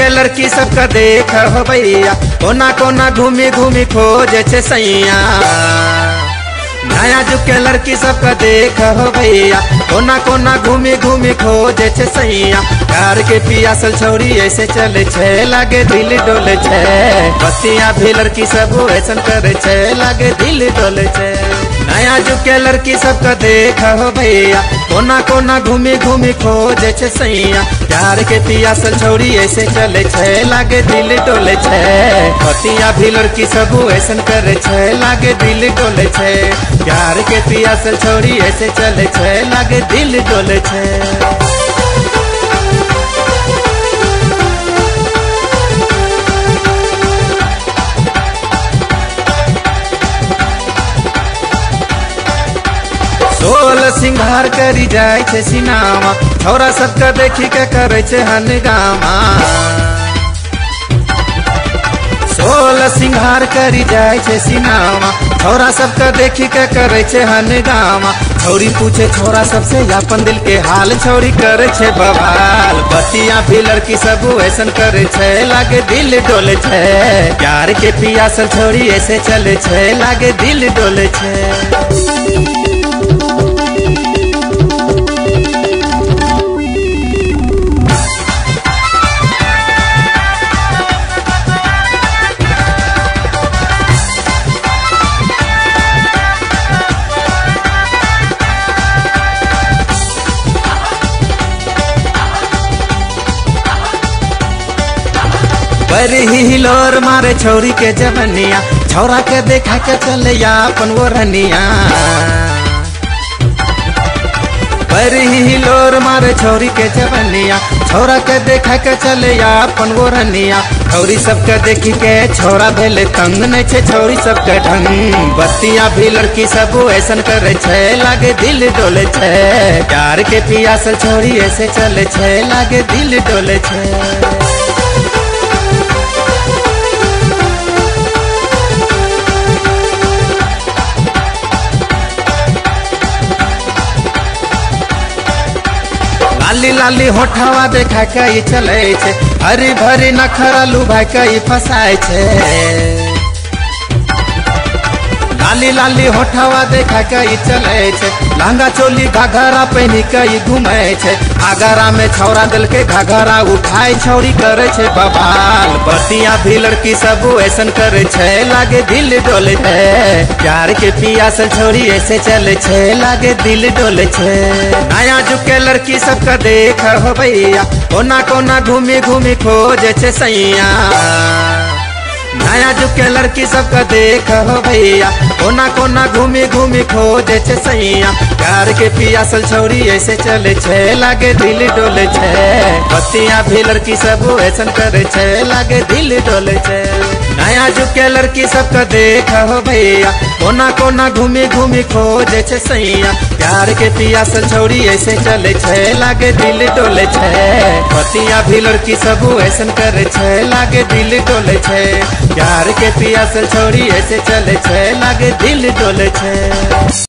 लड़की सबका देख हो भैया, कोना कोना घूमी घूमी खोजे छे सैया। नया जुग के लड़की सबका देख हो भैया, कोना कोना घूमी घूमी खोजे छे सैया। प्यार के पियासल छोरी ऐसे चले छे, लागे दिल डोले छे। बस्तियां भी लड़की सब ऐसन करे छे, लागे दिल डोले छे। नया जुग के लड़की सबका देख हो भैया, कोना कोना घूमी घूमी खोजे छे सैया। प्यार के पियासल छोरी ऐसे चले छे, लागे दिल डोले छे। बस्तियां भी लड़की सब ऐसन करे छे, लागे दिल डोले छे। प्यार के पियासल छोरी ऐसे चले छे, लागे दिल डोले छे। सोल सिंगार करी जाए छे सिनामा, छोरा सबका देखी के करे छे हंगामा। सोल सिंगार करी जाए छे सिनामा, छोरा सबका देखी के करे छे हंगामा। छोरी पूछे छोरा सबसे अपन दिल के हाल, छोरी करे छे बवाल। बतिया भी लड़की सब ऐसन करे छे, लागे दिल डोले छे। प्यार के पियासल छोरी ऐसे चले छे, लागे दिल डोले छे। पर ही हिलोर मारे छोरी के जवनिया, छोरा के देखा के चले या अपन वो रनिया। पर ही हिलोर मारे छोरी के जवनिया, छोरा के देखा के चले या अपन वो रनिया। छोरी सबके देखी के छोरा भेले तंग, नहीं छे छोरी सबके ढंग। बत्तियां भी लड़की सब ऐसन करे छे, लागे दिल डोले छे। प्यार के पियासल छोरी ऐसे चले छे, लागे दिल डोले छे। लाली लाली होठवा देखा के चले छे, हरी भरी नखरा लुभा के फसाए छे। लाली लाली होठवा देखा के चले छे, लहंगा चोली घाघरा पहनी के घूमे छे। आगरा में छौरा दिल के घाघरा उठाए, छोरी करे छे बवाल। बतिया भी लड़की सब ऐसन करे छे, लागे दिल डोले छे। प्यार के पियासल छोरी ऐसे चले छे, लागे दिल डोले छे। नया जुग के लड़की सबका देख हो भैया, कोना कोना घूमी घूमी खोजे छे सैया। नया जुग के लड़की सबका देख हो भैया, कोना कोना घूमी घूमी खोजे छे सैया। प्यार के पियासल छोरी ऐसे चले छे, लागे दिल डोले छे। बत्तियां भी लड़की सब ऐसन करे छे, लागे दिल डोले छे। नया जुग के लड़की सबका देख हो भैया, कोना कोना घूमी घूमी खोजे छे सैया। प्यार के पियासल छोरी ऐसे चले छे, लागे दिल डोले छे। बत्तियां भी लड़की सब ऐसन करे छे, लागे दिल डोले छे। प्यार के पियासल छोरी ऐसे चले छे, लागे दिल डोले छे।